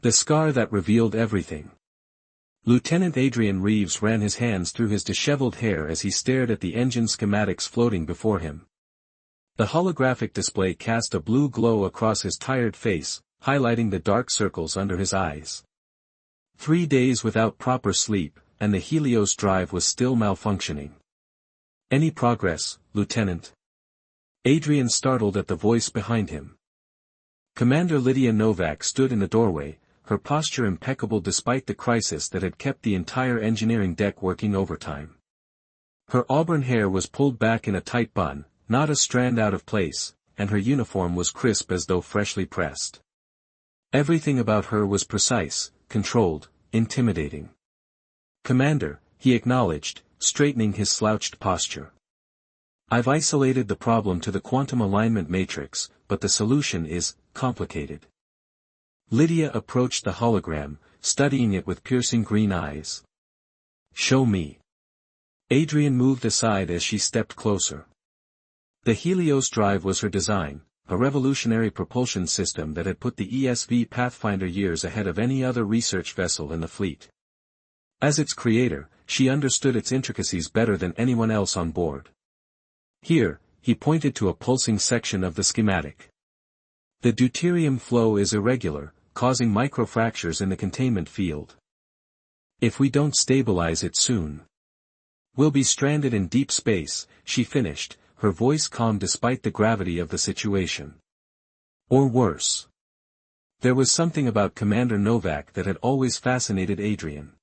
The scar that revealed everything. Lieutenant Adrian Reeves ran his hands through his disheveled hair as he stared at the engine schematics floating before him. The holographic display cast a blue glow across his tired face, highlighting the dark circles under his eyes. 3 days without proper sleep, and the Helios drive was still malfunctioning. Any progress, Lieutenant? Adrian startled at the voice behind him. Commander Lydia Novak stood in the doorway, her posture impeccable despite the crisis that had kept the entire engineering deck working overtime. Her auburn hair was pulled back in a tight bun, not a strand out of place, and her uniform was crisp as though freshly pressed. Everything about her was precise, controlled, intimidating. "Commander," he acknowledged, straightening his slouched posture. "I've isolated the problem to the quantum alignment matrix, but the solution is complicated." Lydia approached the hologram, studying it with piercing green eyes. "Show me." Adrian moved aside as she stepped closer. The Helios drive was her design, a revolutionary propulsion system that had put the ESV Pathfinder years ahead of any other research vessel in the fleet. As its creator, she understood its intricacies better than anyone else on board. Here, he pointed to a pulsing section of the schematic. The deuterium flow is irregular, causing microfractures in the containment field. If we don't stabilize it soon, we'll be stranded in deep space, she finished, her voice calm despite the gravity of the situation. Or worse. There was something about Commander Novak that had always fascinated Adrian.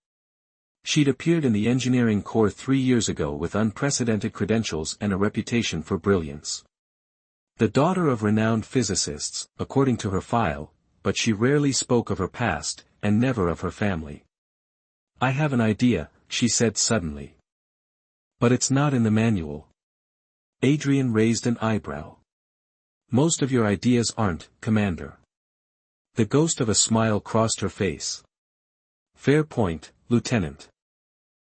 She'd appeared in the engineering corps 3 years ago with unprecedented credentials and a reputation for brilliance. The daughter of renowned physicists, according to her file, but she rarely spoke of her past, and never of her family. "I have an idea," she said suddenly. "But it's not in the manual." Adrian raised an eyebrow. "Most of your ideas aren't, Commander." The ghost of a smile crossed her face. "Fair point, Lieutenant.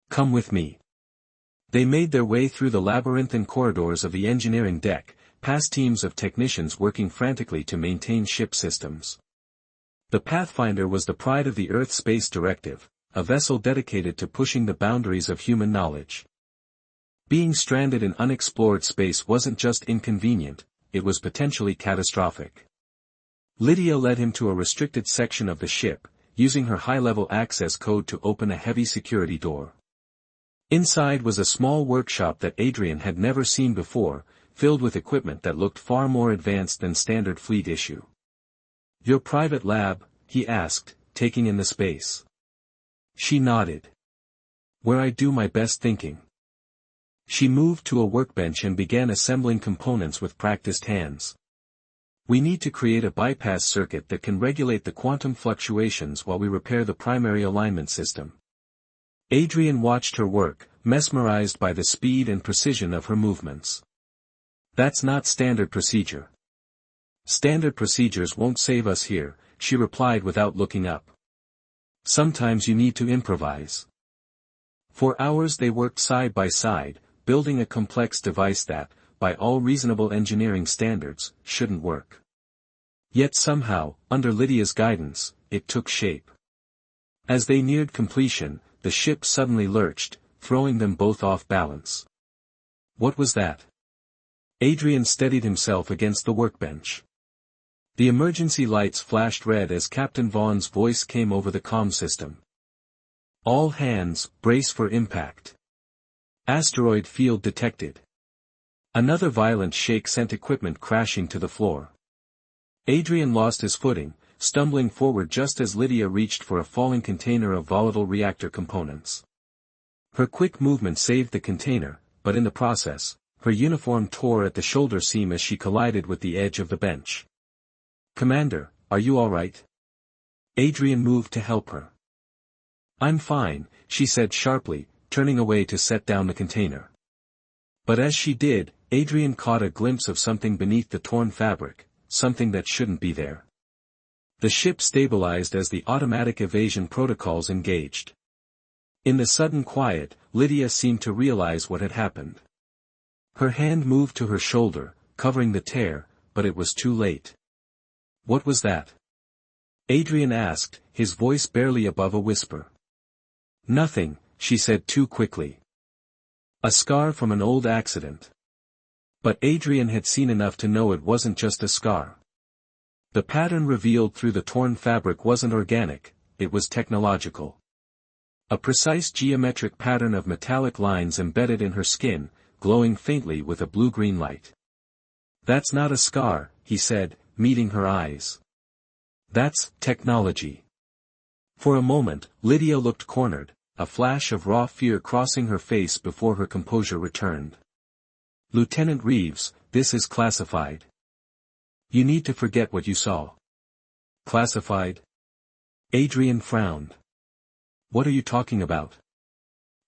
Come with me." They made their way through the labyrinthine corridors of the engineering deck, past teams of technicians working frantically to maintain ship systems. The Pathfinder was the pride of the Earth Space Directive, a vessel dedicated to pushing the boundaries of human knowledge. Being stranded in unexplored space wasn't just inconvenient, it was potentially catastrophic. Lydia led him to a restricted section of the ship, using her high-level access code to open a heavy security door. Inside was a small workshop that Adrian had never seen before, filled with equipment that looked far more advanced than standard fleet issue. "Your private lab?" he asked, taking in the space. She nodded. "Where I do my best thinking." She moved to a workbench and began assembling components with practiced hands. "We need to create a bypass circuit that can regulate the quantum fluctuations while we repair the primary alignment system." Adrian watched her work, mesmerized by the speed and precision of her movements. "That's not standard procedure." "Standard procedures won't save us here," she replied without looking up. "Sometimes you need to improvise." For hours they worked side by side, building a complex device that, by all reasonable engineering standards, shouldn't work. Yet somehow, under Lydia's guidance, it took shape. As they neared completion, the ship suddenly lurched, throwing them both off balance. What was that? Adrian steadied himself against the workbench. The emergency lights flashed red as Captain Vaughn's voice came over the comm system. "All hands, brace for impact. Asteroid field detected." Another violent shake sent equipment crashing to the floor. Adrian lost his footing, stumbling forward just as Lydia reached for a falling container of volatile reactor components. Her quick movement saved the container, but in the process, her uniform tore at the shoulder seam as she collided with the edge of the bench. "Commander, are you all right?" Adrian moved to help her. "I'm fine," she said sharply, turning away to set down the container. But as she did, Adrian caught a glimpse of something beneath the torn fabric, something that shouldn't be there. The ship stabilized as the automatic evasion protocols engaged. In the sudden quiet, Lydia seemed to realize what had happened. Her hand moved to her shoulder, covering the tear, but it was too late. "What was that?" Adrian asked, his voice barely above a whisper. Nothing, she said too quickly. A scar from an old accident. But Adrian had seen enough to know it wasn't just a scar. The pattern revealed through the torn fabric wasn't organic, it was technological. A precise geometric pattern of metallic lines embedded in her skin, glowing faintly with a blue-green light. That's not a scar, he said, meeting her eyes. That's technology. For a moment, Lydia looked cornered, a flash of raw fear crossing her face before her composure returned. Lieutenant Reeves, this is classified. You need to forget what you saw. Classified? Adrian frowned. What are you talking about?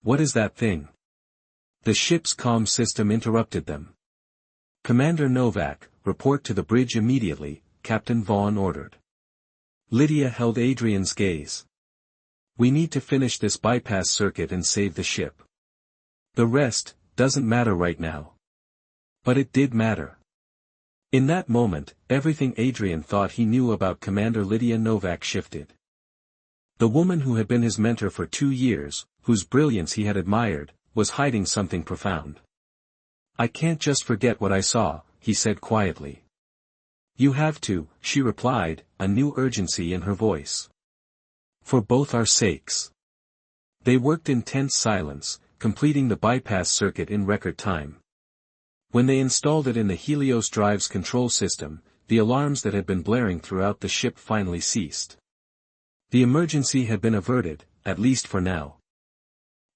What is that thing? The ship's comm system interrupted them. Commander Novak, report to the bridge immediately, Captain Vaughn ordered. Lydia held Adrian's gaze. We need to finish this bypass circuit and save the ship. The rest doesn't matter right now. But it did matter. In that moment, everything Adrian thought he knew about Commander Lydia Novak shifted. The woman who had been his mentor for 2 years, whose brilliance he had admired, was hiding something profound. I can't just forget what I saw, he said quietly. You have to, she replied, a new urgency in her voice. For both our sakes. They worked in tense silence, completing the bypass circuit in record time. When they installed it in the Helios Drive's control system, the alarms that had been blaring throughout the ship finally ceased. The emergency had been averted, at least for now.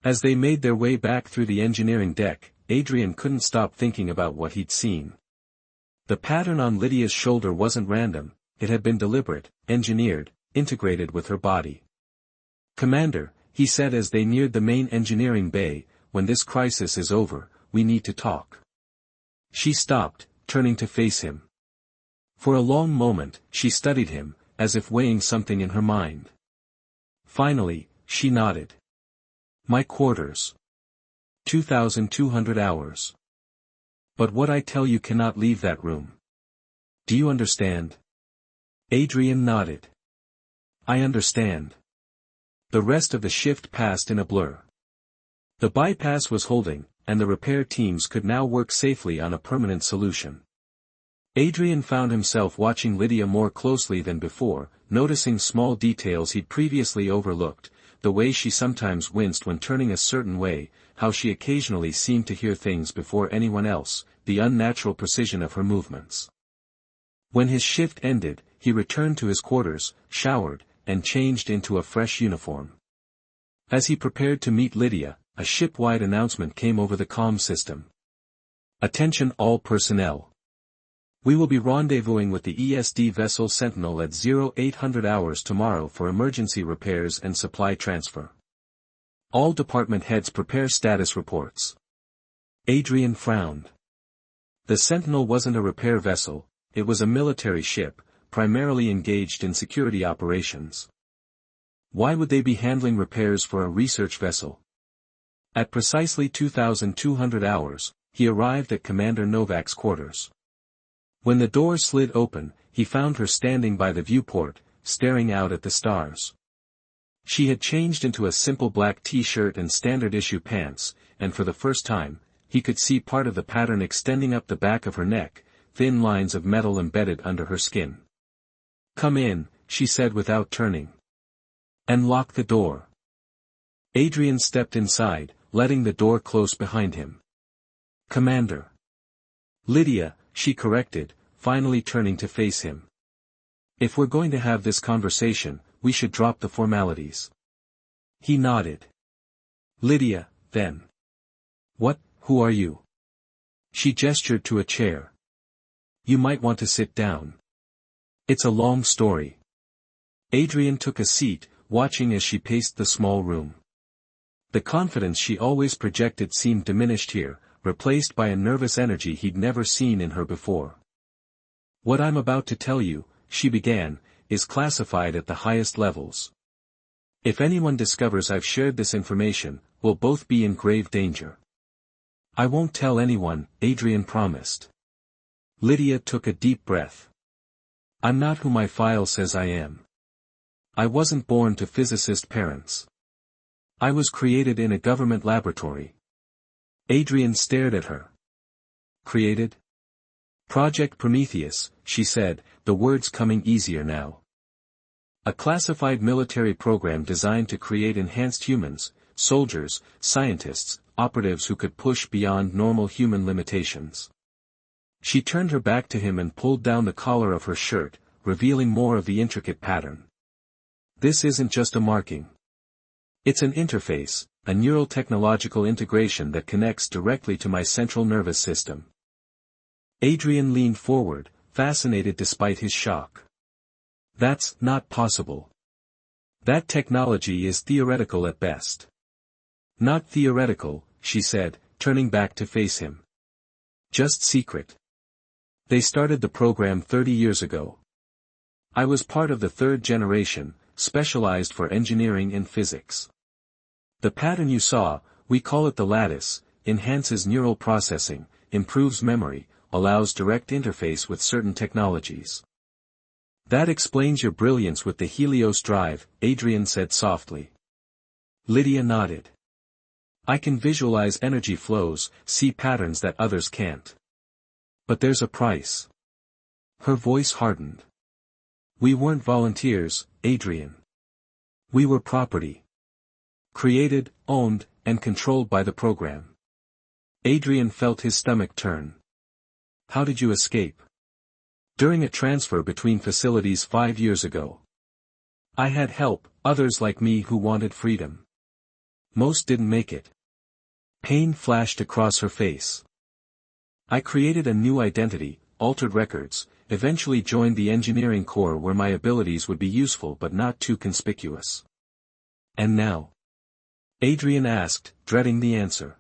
As they made their way back through the engineering deck, Adrian couldn't stop thinking about what he'd seen. The pattern on Lydia's shoulder wasn't random, it had been deliberate, engineered, integrated with her body. Commander, he said as they neared the main engineering bay, when this crisis is over, we need to talk. She stopped, turning to face him. For a long moment, she studied him, as if weighing something in her mind. Finally, she nodded. My quarters. 2,200 hours. But what I tell you cannot leave that room. Do you understand? Adrian nodded. I understand. The rest of the shift passed in a blur. The bypass was holding, and the repair teams could now work safely on a permanent solution. Adrian found himself watching Lydia more closely than before, noticing small details he'd previously overlooked, the way she sometimes winced when turning a certain way, how she occasionally seemed to hear things before anyone else, the unnatural precision of her movements. When his shift ended, he returned to his quarters, showered, and changed into a fresh uniform. As he prepared to meet Lydia, a ship-wide announcement came over the comm system. Attention all personnel. We will be rendezvousing with the ESD vessel Sentinel at 0800 hours tomorrow for emergency repairs and supply transfer. All department heads prepare status reports. Adrian frowned. The Sentinel wasn't a repair vessel, it was a military ship, primarily engaged in security operations. Why would they be handling repairs for a research vessel? At precisely 2,200 hours, he arrived at Commander Novak's quarters. When the door slid open, he found her standing by the viewport, staring out at the stars. She had changed into a simple black t-shirt and standard-issue pants, and for the first time, he could see part of the pattern extending up the back of her neck, thin lines of metal embedded under her skin. Come in, she said without turning. And lock the door. Adrian stepped inside, letting the door close behind him. Commander. Lydia, she corrected, finally turning to face him. If we're going to have this conversation, we should drop the formalities. He nodded. Lydia, then. What, who are you? She gestured to a chair. You might want to sit down. It's a long story. Adrian took a seat, watching as she paced the small room. The confidence she always projected seemed diminished here, replaced by a nervous energy he'd never seen in her before. What I'm about to tell you, she began, is classified at the highest levels. If anyone discovers I've shared this information, we'll both be in grave danger. I won't tell anyone, Adrian promised. Lydia took a deep breath. I'm not who my file says I am. I wasn't born to physicist parents. I was created in a government laboratory. Adrian stared at her. Created? Project Prometheus, she said, the words coming easier now. A classified military program designed to create enhanced humans, soldiers, scientists, operatives who could push beyond normal human limitations. She turned her back to him and pulled down the collar of her shirt, revealing more of the intricate pattern. This isn't just a marking. It's an interface, a neural technological integration that connects directly to my central nervous system. Adrian leaned forward, fascinated despite his shock. That's not possible. That technology is theoretical at best. Not theoretical, she said, turning back to face him. Just secret. They started the program 30 years ago. I was part of the third generation, specialized for engineering and physics. The pattern you saw, we call it the lattice, enhances neural processing, improves memory, allows direct interface with certain technologies. That explains your brilliance with the Helios drive, Adrian said softly. Lydia nodded. I can visualize energy flows, see patterns that others can't. But there's a price. Her voice hardened. We weren't volunteers, Adrian. We were property. Created, owned, and controlled by the program. Adrian felt his stomach turn. How did you escape? During a transfer between facilities 5 years ago. I had help, others like me who wanted freedom. Most didn't make it. Pain flashed across her face. I created a new identity, altered records, eventually joined the engineering corps where my abilities would be useful but not too conspicuous. And now? Adrian asked, dreading the answer.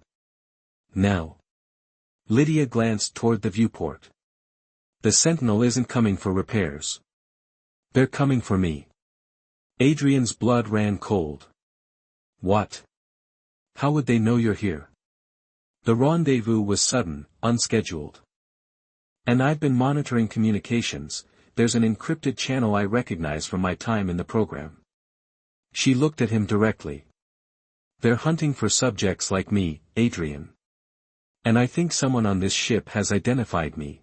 Now. Lydia glanced toward the viewport. The Sentinel isn't coming for repairs. They're coming for me. Adrian's blood ran cold. What? How would they know you're here? The rendezvous was sudden, unscheduled. And I've been monitoring communications, there's an encrypted channel I recognize from my time in the program. She looked at him directly. They're hunting for subjects like me, Adrian. And I think someone on this ship has identified me.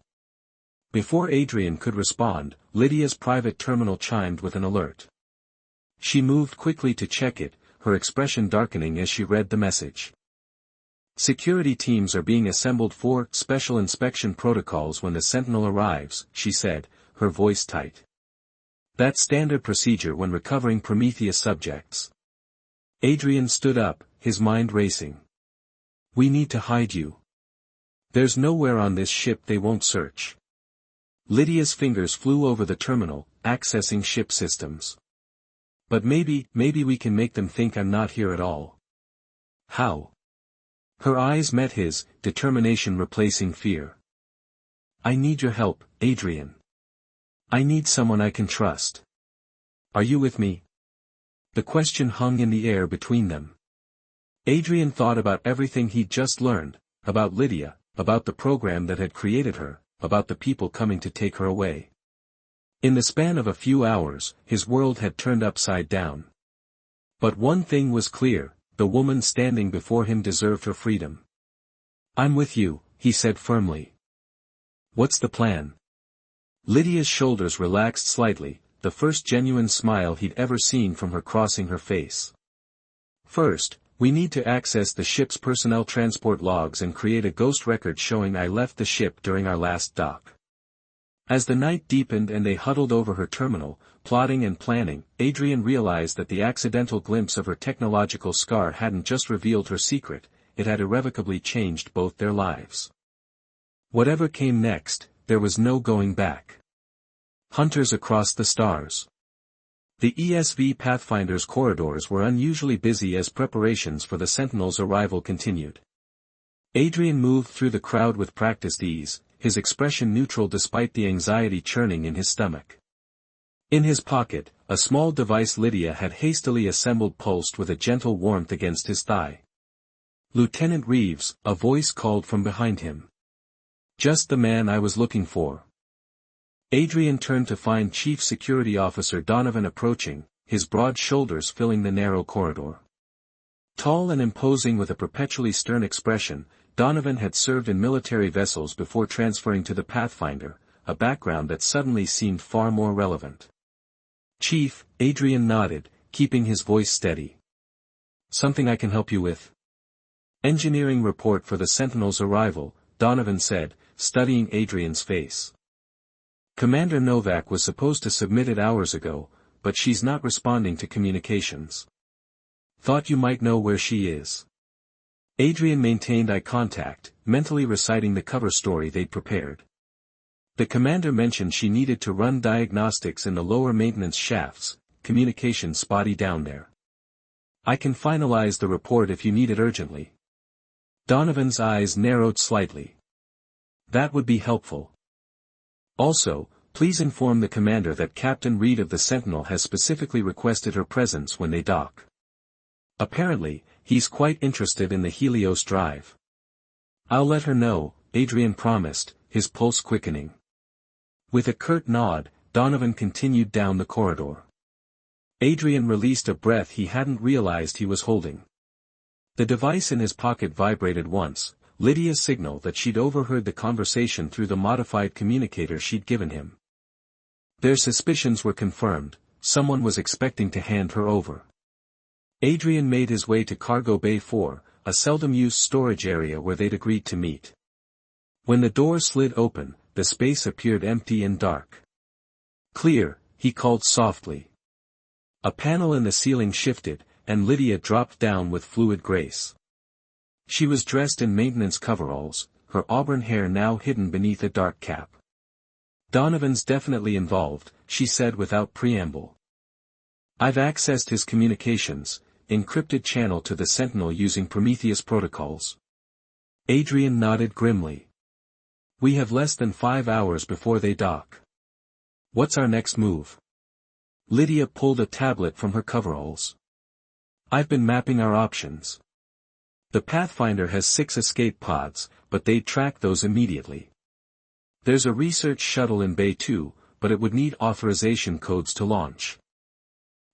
Before Adrian could respond, Lydia's private terminal chimed with an alert. She moved quickly to check it, her expression darkening as she read the message. Security teams are being assembled for special inspection protocols when the Sentinel arrives, she said, her voice tight. That's standard procedure when recovering Prometheus subjects. Adrian stood up, his mind racing. We need to hide you. There's nowhere on this ship they won't search. Lydia's fingers flew over the terminal, accessing ship systems. But maybe we can make them think I'm not here at all. How? Her eyes met his, determination replacing fear. I need your help, Adrian. I need someone I can trust. Are you with me? The question hung in the air between them. Adrian thought about everything he'd just learned, about Lydia, about the program that had created her, about the people coming to take her away. In the span of a few hours, his world had turned upside down. But one thing was clear, the woman standing before him deserved her freedom. I'm with you, he said firmly. What's the plan? Lydia's shoulders relaxed slightly, the first genuine smile he'd ever seen from her crossing her face. First, we need to access the ship's personnel transport logs and create a ghost record showing I left the ship during our last dock. As the night deepened and they huddled over her terminal, plotting and planning, Adrian realized that the accidental glimpse of her technological scar hadn't just revealed her secret, it had irrevocably changed both their lives. Whatever came next, there was no going back. Hunters across the stars. The ESV Pathfinder's corridors were unusually busy as preparations for the Sentinel's arrival continued. Adrian moved through the crowd with practiced ease, his expression neutral despite the anxiety churning in his stomach. In his pocket, a small device Lydia had hastily assembled pulsed with a gentle warmth against his thigh. Lieutenant Reeves, a voice called from behind him. Just the man I was looking for. Adrian turned to find Chief Security Officer Donovan approaching, his broad shoulders filling the narrow corridor. Tall and imposing with a perpetually stern expression, Donovan had served in military vessels before transferring to the Pathfinder, a background that suddenly seemed far more relevant. "Chief," Adrian nodded, keeping his voice steady. "Something I can help you with?" "Engineering report for the Sentinel's arrival," Donovan said, studying Adrian's face. "Commander Novak was supposed to submit it hours ago, but she's not responding to communications. Thought you might know where she is." Adrian maintained eye contact, mentally reciting the cover story they'd prepared. The commander mentioned she needed to run diagnostics in the lower maintenance shafts, communication spotty down there. "I can finalize the report if you need it urgently." Donovan's eyes narrowed slightly. "That would be helpful. Also, please inform the commander that Captain Reed of the Sentinel has specifically requested her presence when they dock. Apparently, he's quite interested in the Helios drive." "I'll let her know," Adrian promised, his pulse quickening. With a curt nod, Donovan continued down the corridor. Adrian released a breath he hadn't realized he was holding. The device in his pocket vibrated once, Lydia's signal that she'd overheard the conversation through the modified communicator she'd given him. Their suspicions were confirmed, someone was expecting to hand her over. Adrian made his way to Cargo Bay 4, a seldom-used storage area where they'd agreed to meet. When the door slid open, the space appeared empty and dark. "Clear," he called softly. A panel in the ceiling shifted, and Lydia dropped down with fluid grace. She was dressed in maintenance coveralls, her auburn hair now hidden beneath a dark cap. "Donovan's definitely involved," she said without preamble. "I've accessed his communications, encrypted channel to the Sentinel using Prometheus protocols." Adrian nodded grimly. "We have less than 5 hours before they dock. What's our next move?" Lydia pulled a tablet from her coveralls. "I've been mapping our options. The Pathfinder has 6 escape pods, but they'd track those immediately. There's a research shuttle in Bay 2, but it would need authorization codes to launch.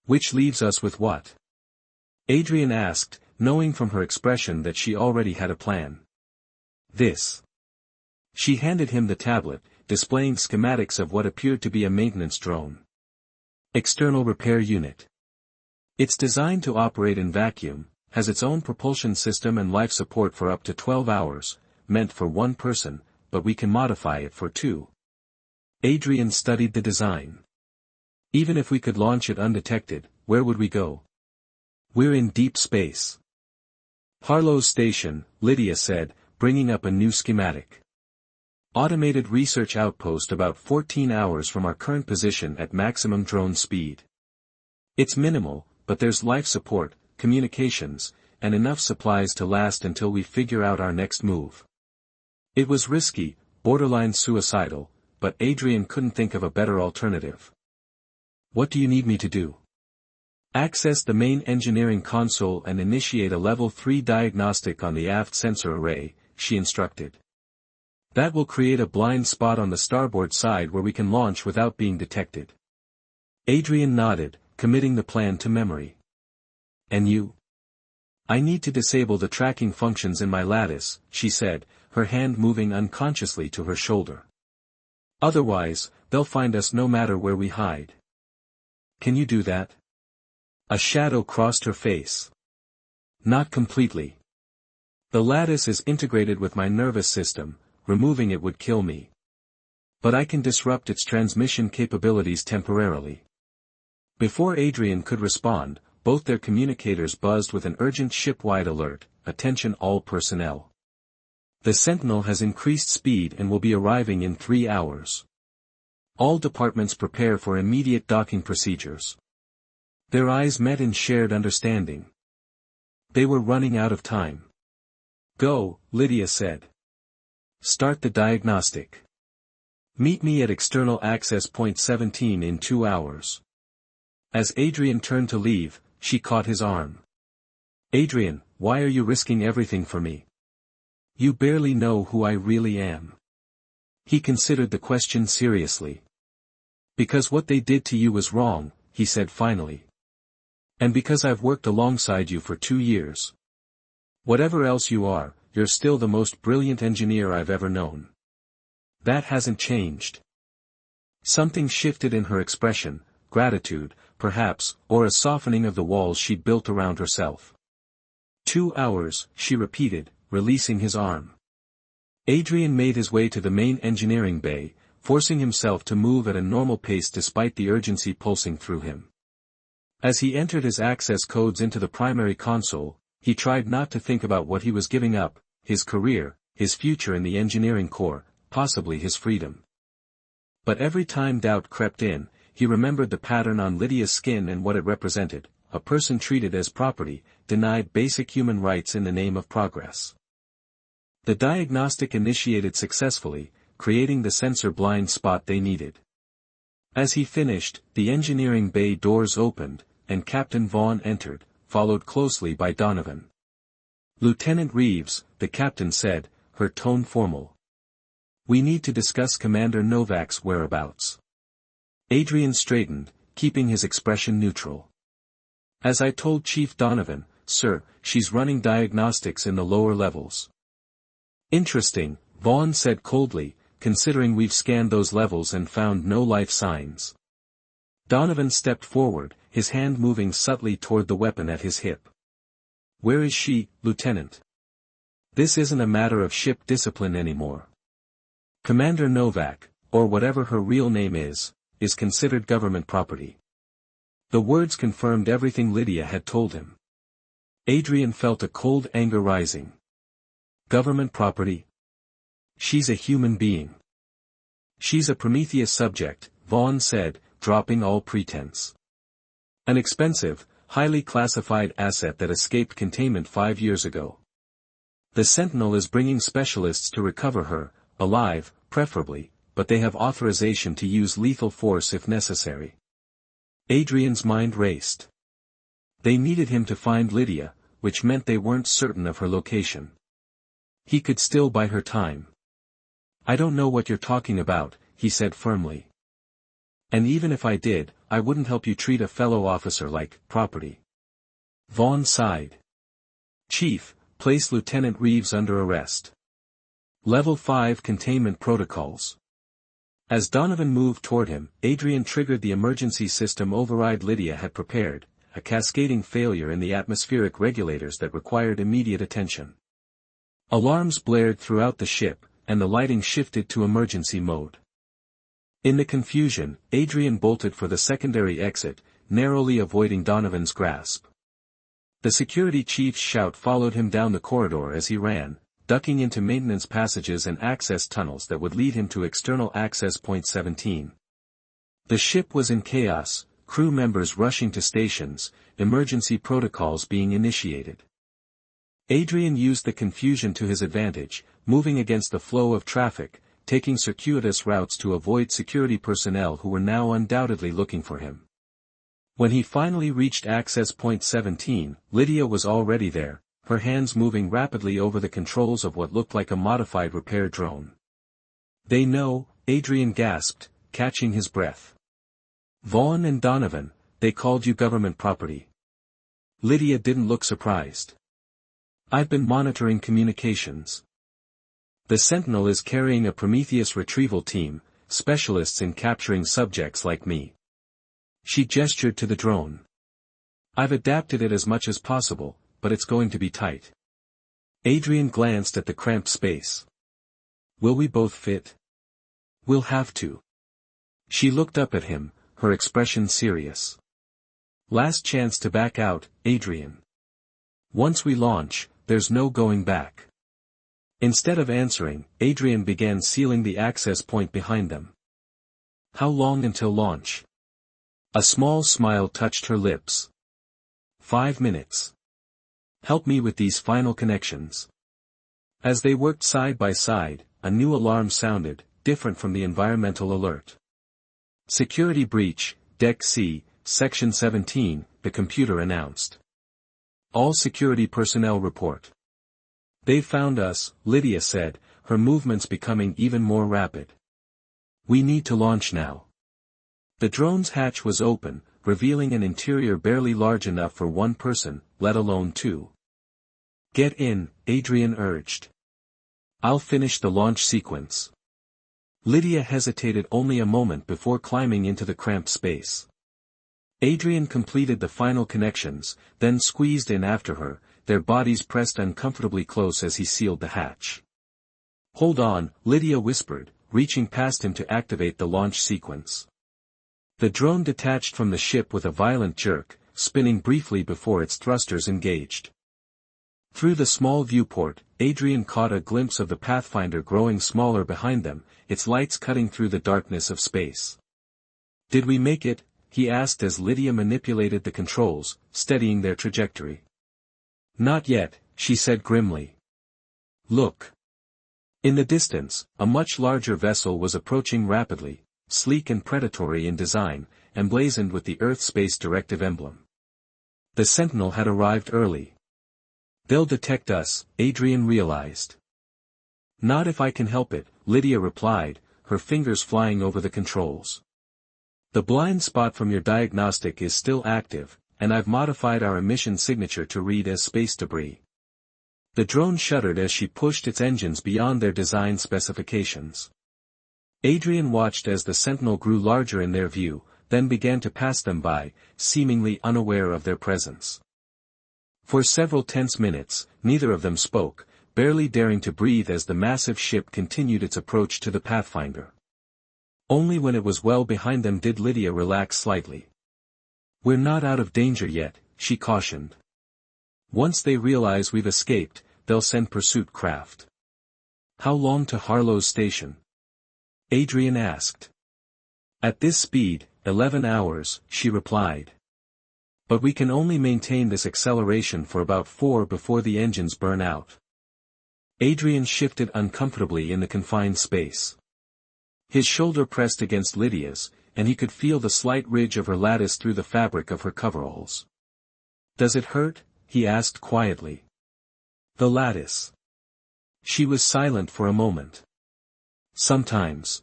Which leaves us with what?" Adrian asked, knowing from her expression that she already had a plan. "This." She handed him the tablet, displaying schematics of what appeared to be a maintenance drone. "External repair unit. It's designed to operate in vacuum, has its own propulsion system and life support for up to 12 hours, meant for 1 person, but we can modify it for 2. Adrian studied the design. "Even if we could launch it undetected, where would we go?" "We're in deep space." "Harlow's Station," Lydia said, bringing up a new schematic. "Automated research outpost about 14 hours from our current position at maximum drone speed. It's minimal, but there's life support, communications, and enough supplies to last until we figure out our next move." It was risky, borderline suicidal, but Adrian couldn't think of a better alternative. "What do you need me to do?" "Access the main engineering console and initiate a level 3 diagnostic on the aft sensor array," she instructed. "That will create a blind spot on the starboard side where we can launch without being detected." Adrian nodded, committing the plan to memory. "And you?" "I need to disable the tracking functions in my lattice," she said, her hand moving unconsciously to her shoulder. "Otherwise, they'll find us no matter where we hide." "Can you do that?" A shadow crossed her face. "Not completely. The lattice is integrated with my nervous system, removing it would kill me. But I can disrupt its transmission capabilities temporarily." Before Adrian could respond, both their communicators buzzed with an urgent ship-wide alert, "Attention all personnel. The Sentinel has increased speed and will be arriving in 3 hours. All departments prepare for immediate docking procedures." Their eyes met in shared understanding. They were running out of time. "Go," Lydia said. "Start the diagnostic. Meet me at external access point 17 in 2 hours." As Adrian turned to leave, she caught his arm. "Adrian, why are you risking everything for me? You barely know who I really am." He considered the question seriously. "Because what they did to you was wrong," he said finally. And because I've worked alongside you for 2 years. Whatever else you are, you're still the most brilliant engineer I've ever known. That hasn't changed. Something shifted in her expression, gratitude, perhaps, or a softening of the walls she'd built around herself. 2 hours, she repeated, releasing his arm. Adrian made his way to the main engineering bay, forcing himself to move at a normal pace despite the urgency pulsing through him. As he entered his access codes into the primary console, he tried not to think about what he was giving up, his career, his future in the engineering corps, possibly his freedom. But every time doubt crept in, he remembered the pattern on Lydia's skin and what it represented, a person treated as property, denied basic human rights in the name of progress. The diagnostic initiated successfully, creating the sensor blind spot they needed. As he finished, the engineering bay doors opened, and Captain Vaughn entered, followed closely by Donovan. "Lieutenant Reeves," the captain said, her tone formal. "We need to discuss Commander Novak's whereabouts." Adrian straightened, keeping his expression neutral. "As I told Chief Donovan, sir, she's running diagnostics in the lower levels." "Interesting," Vaughn said coldly, "considering we've scanned those levels and found no life signs." Donovan stepped forward, his hand moving subtly toward the weapon at his hip. "Where is she, Lieutenant? This isn't a matter of ship discipline anymore. Commander Novak, or whatever her real name is considered government property." The words confirmed everything Lydia had told him. Adrian felt a cold anger rising. Government property? She's a human being. "She's a Prometheus subject," Vaughn said, dropping all pretense. "An expensive, highly classified asset that escaped containment 5 years ago. The Sentinel is bringing specialists to recover her, alive, preferably, but they have authorization to use lethal force if necessary." Adrian's mind raced. They needed him to find Lydia, which meant they weren't certain of her location. He could still buy her time. "I don't know what you're talking about," he said firmly. "And even if I did, I wouldn't help you treat a fellow officer like property." Vaughn sighed. "Chief, place Lieutenant Reeves under arrest. Level 5 containment protocols." As Donovan moved toward him, Adrian triggered the emergency system override Lydia had prepared, a cascading failure in the atmospheric regulators that required immediate attention. Alarms blared throughout the ship, and the lighting shifted to emergency mode. In the confusion, Adrian bolted for the secondary exit, narrowly avoiding Donovan's grasp. The security chief's shout followed him down the corridor as he ran, ducking into maintenance passages and access tunnels that would lead him to external access point 17. The ship was in chaos, crew members rushing to stations, emergency protocols being initiated. Adrian used the confusion to his advantage, moving against the flow of traffic, taking circuitous routes to avoid security personnel who were now undoubtedly looking for him. When he finally reached access point 17, Lydia was already there, her hands moving rapidly over the controls of what looked like a modified repair drone. "They know," Adrian gasped, catching his breath. "Vaughn and Donovan, they called you government property." Lydia didn't look surprised. "I've been monitoring communications. The Sentinel is carrying a Prometheus retrieval team, specialists in capturing subjects like me." She gestured to the drone. "I've adapted it as much as possible, but it's going to be tight." Adrian glanced at the cramped space. "Will we both fit?" "We'll have to." She looked up at him, her expression serious. "Last chance to back out, Adrian. Once we launch, there's no going back." Instead of answering, Adrian began sealing the access point behind them. "How long until launch?" A small smile touched her lips. 5 minutes. Help me with these final connections." As they worked side by side, a new alarm sounded, different from the environmental alert. "Security breach, Deck C, Section 17, the computer announced. All security personnel report." "They've found us," Lydia said, her movements becoming even more rapid. "We need to launch now." The drone's hatch was open, revealing an interior barely large enough for one person, let alone two. "Get in," Adrian urged. "I'll finish the launch sequence." Lydia hesitated only a moment before climbing into the cramped space. Adrian completed the final connections, then squeezed in after her, their bodies pressed uncomfortably close as he sealed the hatch. "Hold on," Lydia whispered, reaching past him to activate the launch sequence. The drone detached from the ship with a violent jerk, spinning briefly before its thrusters engaged. Through the small viewport, Adrian caught a glimpse of the Pathfinder growing smaller behind them, its lights cutting through the darkness of space. "Did we make it?" he asked as Lydia manipulated the controls, steadying their trajectory. "Not yet," she said grimly. "Look." In the distance, a much larger vessel was approaching rapidly, sleek and predatory in design, emblazoned with the Earth Space Directive emblem. The Sentinel had arrived early. "They'll detect us," Adrian realized. "Not if I can help it," Lydia replied, her fingers flying over the controls. "The blind spot from your diagnostic is still active, and I've modified our emission signature to read as space debris." The drone shuddered as she pushed its engines beyond their design specifications. Adrian watched as the Sentinel grew larger in their view, then began to pass them by, seemingly unaware of their presence. For several tense minutes, neither of them spoke, barely daring to breathe as the massive ship continued its approach to the Pathfinder. Only when it was well behind them did Lydia relax slightly. "We're not out of danger yet," she cautioned. "Once they realize we've escaped, they'll send pursuit craft." "How long to Harlow's station?" Adrian asked. "At this speed, 11 hours, she replied. "But we can only maintain this acceleration for about 4 before the engines burn out." Adrian shifted uncomfortably in the confined space. His shoulder pressed against Lydia's, and he could feel the slight ridge of her lattice through the fabric of her coveralls. "Does it hurt?" he asked quietly. "The lattice." She was silent for a moment. "Sometimes.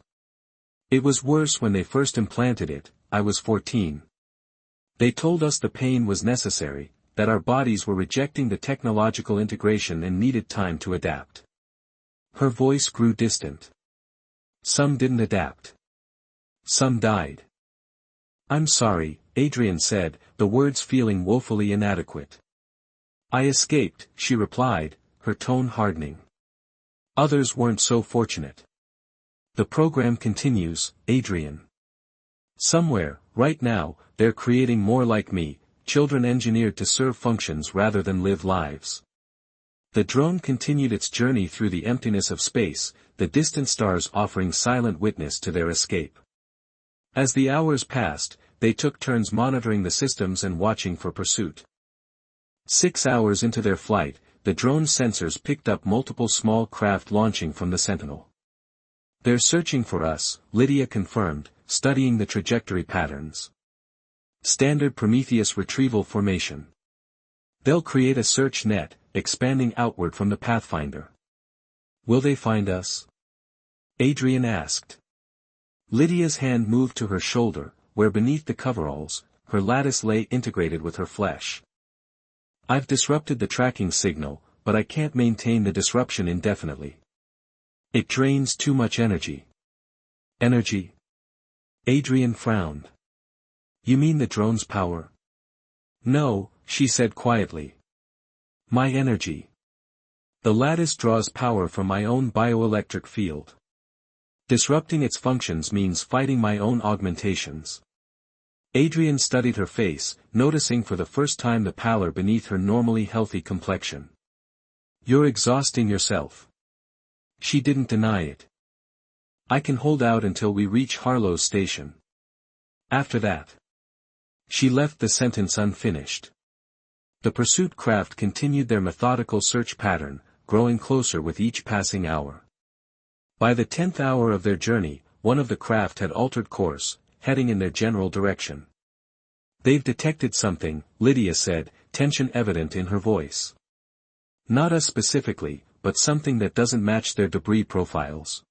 It was worse when they first implanted it. I was 14. They told us the pain was necessary, that our bodies were rejecting the technological integration and needed time to adapt." Her voice grew distant. "Some didn't adapt. Some died." "I'm sorry," Adrian said, the words feeling woefully inadequate. "I escaped," she replied, her tone hardening. "Others weren't so fortunate. The program continues, Adrian. Somewhere, right now, they're creating more like me, children engineered to serve functions rather than live lives." The drone continued its journey through the emptiness of space, the distant stars offering silent witness to their escape. As the hours passed, they took turns monitoring the systems and watching for pursuit. 6 hours into their flight, the drone's sensors picked up multiple small craft launching from the Sentinel. "They're searching for us," Lydia confirmed, studying the trajectory patterns. "Standard Prometheus retrieval formation. They'll create a search net, expanding outward from the Pathfinder." "Will they find us?" Adrian asked. Lydia's hand moved to her shoulder, where beneath the coveralls, her lattice lay integrated with her flesh. "I've disrupted the tracking signal, but I can't maintain the disruption indefinitely. It drains too much energy." "Energy?" Adrian frowned. "You mean the drone's power?" "No," she said quietly. "My energy. The lattice draws power from my own bioelectric field. Disrupting its functions means fighting my own augmentations." Adrian studied her face, noticing for the first time the pallor beneath her normally healthy complexion. "You're exhausting yourself." She didn't deny it. "I can hold out until we reach Harlow's station. After that." She left the sentence unfinished. The pursuit craft continued their methodical search pattern, growing closer with each passing hour. By the 10th hour of their journey, one of the craft had altered course, heading in their general direction. "They've detected something," Lydia said, tension evident in her voice. "Not us specifically, but something that doesn't match their debris profiles."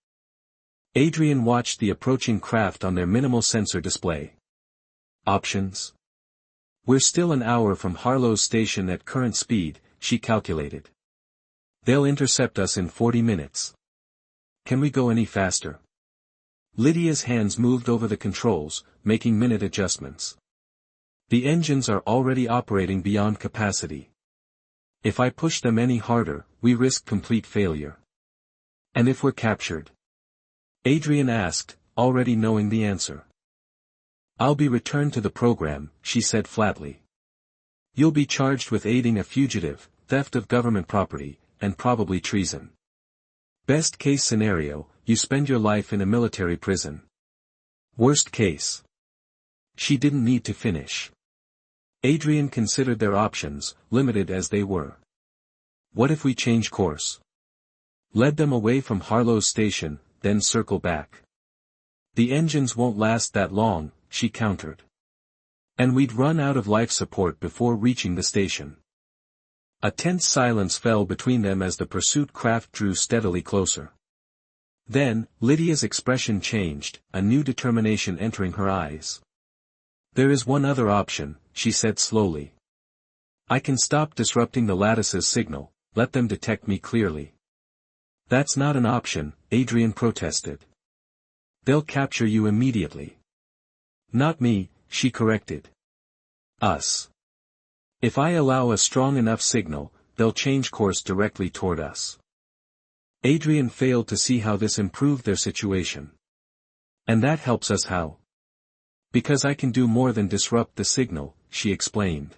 Adrian watched the approaching craft on their minimal sensor display. "Options?" We're still an hour from Harlow's station at current speed, she calculated. They'll intercept us in 40 minutes. Can we go any faster? Lydia's hands moved over the controls, making minute adjustments. The engines are already operating beyond capacity. If I push them any harder, we risk complete failure. And if we're captured? Adrian asked, already knowing the answer. I'll be returned to the program, she said flatly. You'll be charged with aiding a fugitive, theft of government property, and probably treason. Best case scenario, you spend your life in a military prison. Worst case. She didn't need to finish. Adrian considered their options, limited as they were. What if we change course? Led them away from Harlow's station, then circle back. The engines won't last that long, she countered. And we'd run out of life support before reaching the station. A tense silence fell between them as the pursuit craft drew steadily closer. Then, Lydia's expression changed, a new determination entering her eyes. There is one other option, she said slowly. I can stop disrupting the lattice's signal, let them detect me clearly. That's not an option, Adrian protested. They'll capture you immediately. Not me, she corrected. Us. If I allow a strong enough signal, they'll change course directly toward us. Adrian failed to see how this improved their situation. And that helps us how? Because I can do more than disrupt the signal, she explained.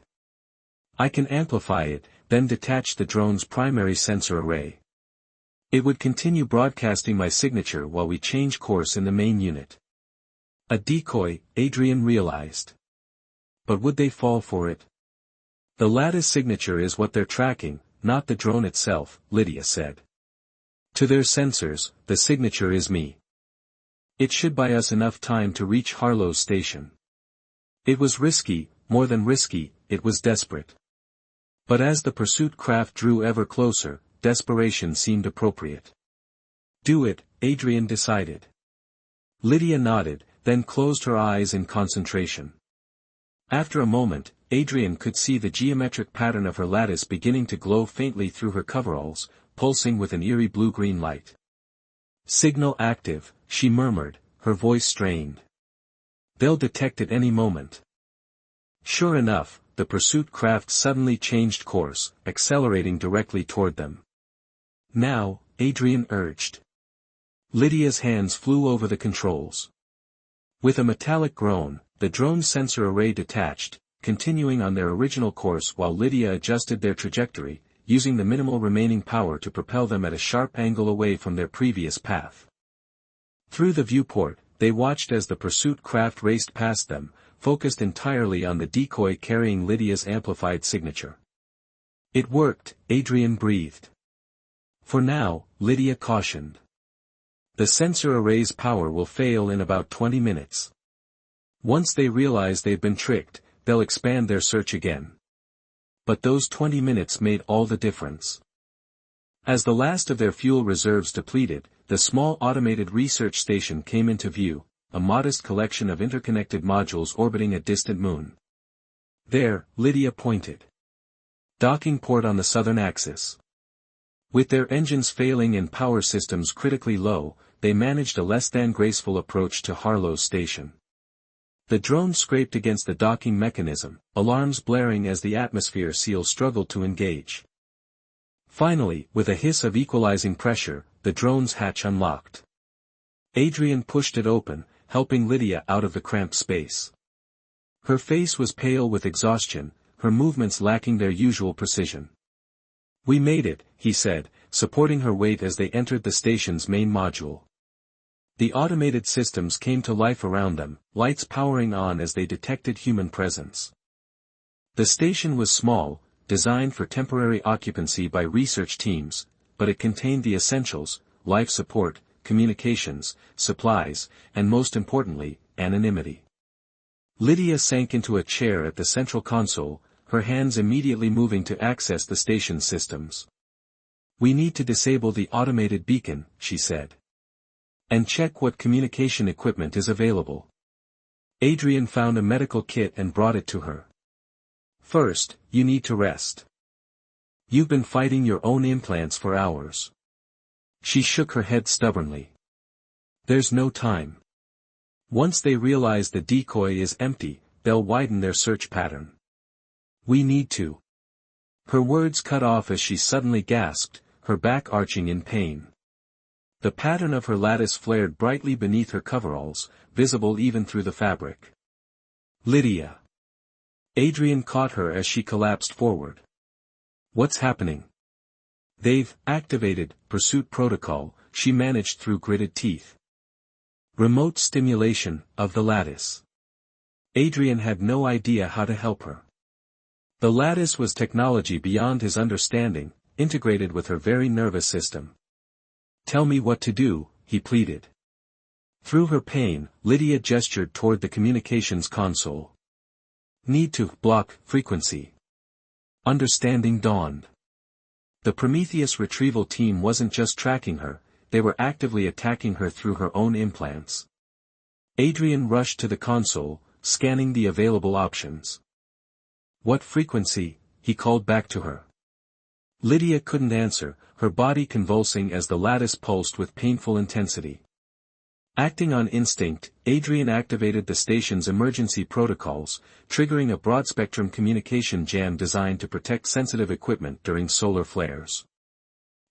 I can amplify it, then detach the drone's primary sensor array. It would continue broadcasting my signature while we change course in the main unit. A decoy, Adrian realized. But would they fall for it? The lattice signature is what they're tracking, not the drone itself, Lydia said. To their sensors, the signature is me. It should buy us enough time to reach Harlow's station. It was risky, more than risky, it was desperate. But as the pursuit craft drew ever closer, desperation seemed appropriate. Do it, Adrian decided. Lydia nodded, then closed her eyes in concentration. After a moment, Adrian could see the geometric pattern of her lattice beginning to glow faintly through her coveralls, pulsing with an eerie blue-green light. Signal active, she murmured, her voice strained. They'll detect it any moment. Sure enough, the pursuit craft suddenly changed course, accelerating directly toward them. Now, Adrian urged. Lydia's hands flew over the controls. With a metallic groan, the drone's sensor array detached, continuing on their original course while Lydia adjusted their trajectory, using the minimal remaining power to propel them at a sharp angle away from their previous path. Through the viewport, they watched as the pursuit craft raced past them, focused entirely on the decoy carrying Lydia's amplified signature. It worked, Adrian breathed. For now, Lydia cautioned. The sensor array's power will fail in about 20 minutes. Once they realize they've been tricked, they'll expand their search again. But those 20 minutes made all the difference. As the last of their fuel reserves depleted, the small automated research station came into view, a modest collection of interconnected modules orbiting a distant moon. There, Lydia pointed. Docking port on the southern axis. With their engines failing and power systems critically low, they managed a less-than-graceful approach to Harlow's station. The drone scraped against the docking mechanism, alarms blaring as the atmosphere seal struggled to engage. Finally, with a hiss of equalizing pressure, the drone's hatch unlocked. Adrian pushed it open, helping Lydia out of the cramped space. Her face was pale with exhaustion, her movements lacking their usual precision. We made it, he said, supporting her weight as they entered the station's main module. The automated systems came to life around them, lights powering on as they detected human presence. The station was small, designed for temporary occupancy by research teams, but it contained the essentials: life support, communications, supplies, and most importantly, anonymity. Lydia sank into a chair at the central console, her hands immediately moving to access the station's systems. We need to disable the automated beacon, she said. And check what communication equipment is available. Adrian found a medical kit and brought it to her. First, you need to rest. You've been fighting your own implants for hours. She shook her head stubbornly. There's no time. Once they realize the decoy is empty, they'll widen their search pattern. We need to. Her words cut off as she suddenly gasped, her back arching in pain. The pattern of her lattice flared brightly beneath her coveralls, visible even through the fabric. Lydia. Adrian caught her as she collapsed forward. What's happening? They've activated pursuit protocol, she managed through gritted teeth. Remote stimulation of the lattice. Adrian had no idea how to help her. The lattice was technology beyond his understanding, integrated with her very nervous system. Tell me what to do, he pleaded. Through her pain, Lydia gestured toward the communications console. Need to block frequency. Understanding dawned. The Prometheus retrieval team wasn't just tracking her, they were actively attacking her through her own implants. Adrian rushed to the console, scanning the available options. What frequency? He called back to her. Lydia couldn't answer, her body convulsing as the lattice pulsed with painful intensity. Acting on instinct, Adrian activated the station's emergency protocols, triggering a broad-spectrum communication jam designed to protect sensitive equipment during solar flares.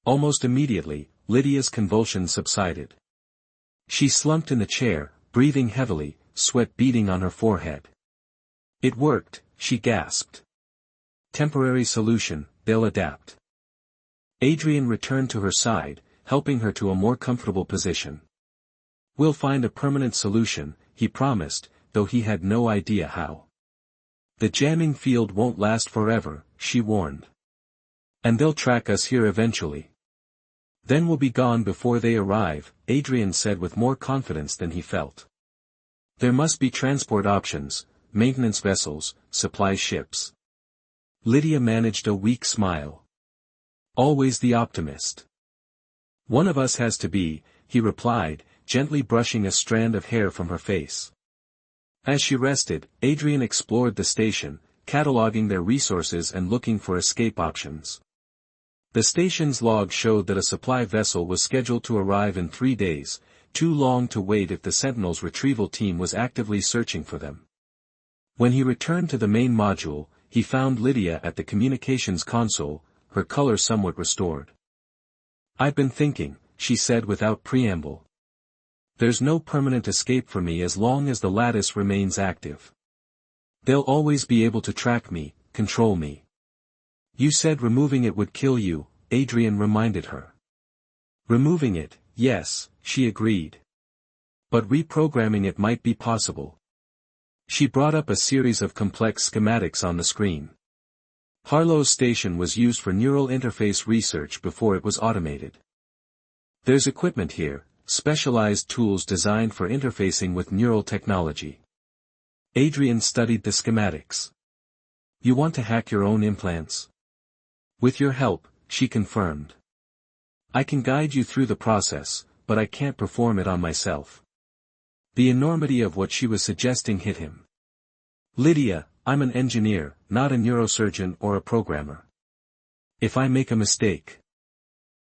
Almost immediately, Lydia's convulsions subsided. She slumped in the chair, breathing heavily, sweat beading on her forehead. It worked, she gasped. Temporary solution, they'll adapt. Adrian returned to her side, helping her to a more comfortable position. We'll find a permanent solution, he promised, though he had no idea how. The jamming field won't last forever, she warned. And they'll track us here eventually. Then we'll be gone before they arrive, Adrian said with more confidence than he felt. There must be transport options, maintenance vessels, supply ships. Lydia managed a weak smile. Always the optimist. One of us has to be, he replied, gently brushing a strand of hair from her face. As she rested, Adrian explored the station, cataloging their resources and looking for escape options. The station's log showed that a supply vessel was scheduled to arrive in 3 days, too long to wait if the Sentinel's retrieval team was actively searching for them. When he returned to the main module, he found Lydia at the communications console, her color somewhat restored. I've been thinking, she said without preamble. There's no permanent escape for me as long as the lattice remains active. They'll always be able to track me, control me. You said removing it would kill you, Adrian reminded her. Removing it, yes, she agreed. But reprogramming it might be possible. She brought up a series of complex schematics on the screen. Harlow's station was used for neural interface research before it was automated. There's equipment here, specialized tools designed for interfacing with neural technology. Adrian studied the schematics. You want to hack your own implants? With your help, she confirmed. I can guide you through the process, but I can't perform it on myself. The enormity of what she was suggesting hit him. Lydia, I'm an engineer, not a neurosurgeon or a programmer. If I make a mistake.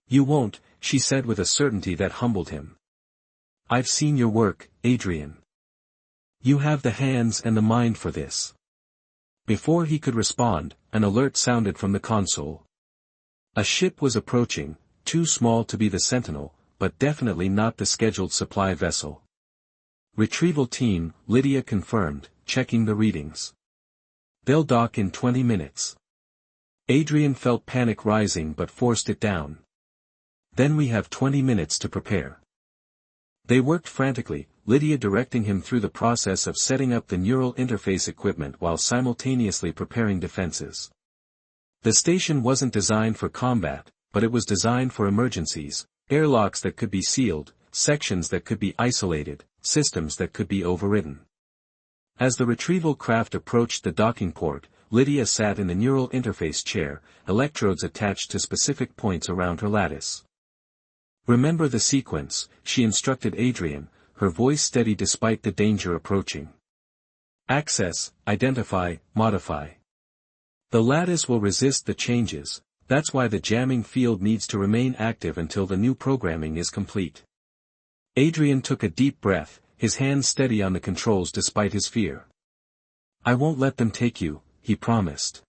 You won't, she said with a certainty that humbled him. I've seen your work, Adrian. You have the hands and the mind for this. Before he could respond, an alert sounded from the console. A ship was approaching, too small to be the Sentinel, but definitely not the scheduled supply vessel. Retrieval team, Lydia confirmed, checking the readings. They'll dock in 20 minutes. Adrian felt panic rising but forced it down. Then we have 20 minutes to prepare. They worked frantically, Lydia directing him through the process of setting up the neural interface equipment while simultaneously preparing defenses. The station wasn't designed for combat, but it was designed for emergencies, airlocks that could be sealed, sections that could be isolated, systems that could be overridden. As the retrieval craft approached the docking port, Lydia sat in the neural interface chair, electrodes attached to specific points around her lattice. Remember the sequence, she instructed Adrian, her voice steady despite the danger approaching. Access, identify, modify. The lattice will resist the changes, that's why the jamming field needs to remain active until the new programming is complete. Adrian took a deep breath, his hands steady on the controls despite his fear. I won't let them take you, he promised.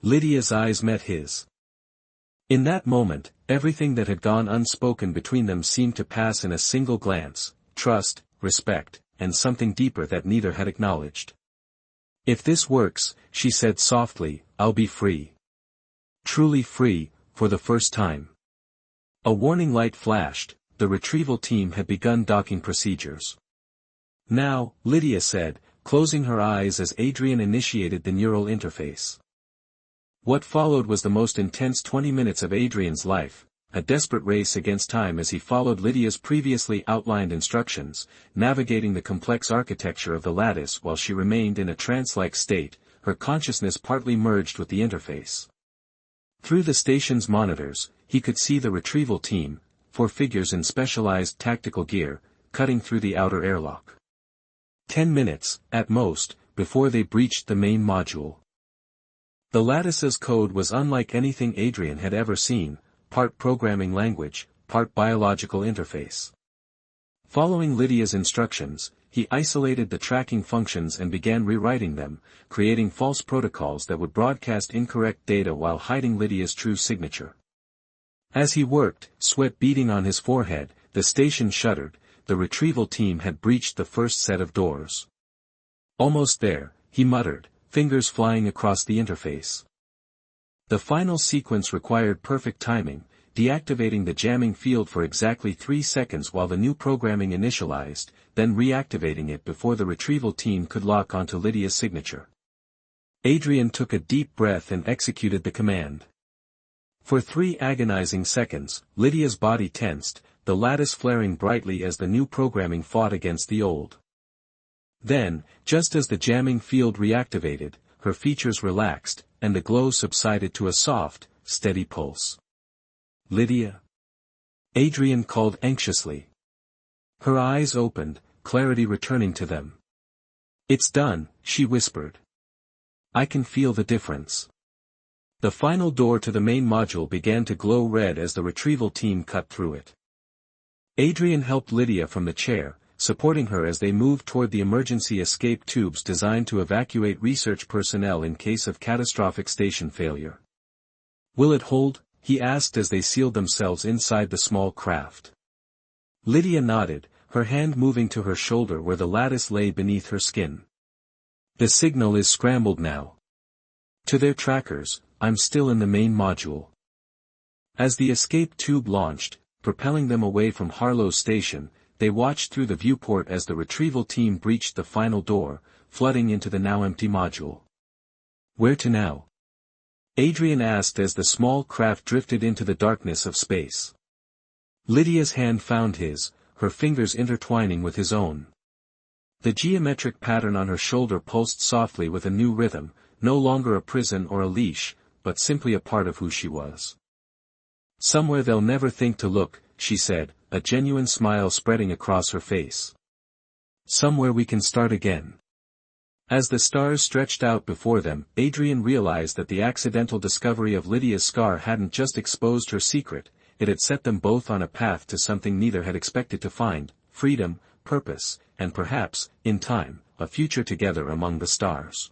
Lydia's eyes met his. In that moment, everything that had gone unspoken between them seemed to pass in a single glance: trust, respect, and something deeper that neither had acknowledged. If this works, she said softly, I'll be free. Truly free, for the first time. A warning light flashed. The retrieval team had begun docking procedures. Now, Lydia said, closing her eyes as Adrian initiated the neural interface. What followed was the most intense 20 minutes of Adrian's life, a desperate race against time as he followed Lydia's previously outlined instructions, navigating the complex architecture of the lattice while she remained in a trance-like state, her consciousness partly merged with the interface. Through the station's monitors, he could see the retrieval team, 4 figures in specialized tactical gear, cutting through the outer airlock. 10 minutes, at most, before they breached the main module. The lattice's code was unlike anything Adrian had ever seen, part programming language, part biological interface. Following Lydia's instructions, he isolated the tracking functions and began rewriting them, creating false protocols that would broadcast incorrect data while hiding Lydia's true signature. As he worked, sweat beading on his forehead, the station shuddered. The retrieval team had breached the first set of doors. Almost there, he muttered, fingers flying across the interface. The final sequence required perfect timing, deactivating the jamming field for exactly 3 seconds while the new programming initialized, then reactivating it before the retrieval team could lock onto Lydia's signature. Adrian took a deep breath and executed the command. For 3 agonizing seconds, Lydia's body tensed, the lattice flaring brightly as the new programming fought against the old. Then, just as the jamming field reactivated, her features relaxed, and the glow subsided to a soft, steady pulse. Lydia? Adrian called anxiously. Her eyes opened, clarity returning to them. It's done, she whispered. I can feel the difference. The final door to the main module began to glow red as the retrieval team cut through it. Adrian helped Lydia from the chair, supporting her as they moved toward the emergency escape tubes designed to evacuate research personnel in case of catastrophic station failure. Will it hold? He asked as they sealed themselves inside the small craft. Lydia nodded, her hand moving to her shoulder where the lattice lay beneath her skin. The signal is scrambled now. To their trackers, I'm still in the main module. As the escape tube launched, propelling them away from Harlow's station, they watched through the viewport as the retrieval team breached the final door, flooding into the now empty module. Where to now? Adrian asked as the small craft drifted into the darkness of space. Lydia's hand found his, her fingers intertwining with his own. The geometric pattern on her shoulder pulsed softly with a new rhythm, no longer a prison or a leash, but simply a part of who she was. Somewhere they'll never think to look, she said, a genuine smile spreading across her face. Somewhere we can start again. As the stars stretched out before them, Adrian realized that the accidental discovery of Lydia's scar hadn't just exposed her secret, it had set them both on a path to something neither had expected to find: freedom, purpose, and perhaps, in time, a future together among the stars.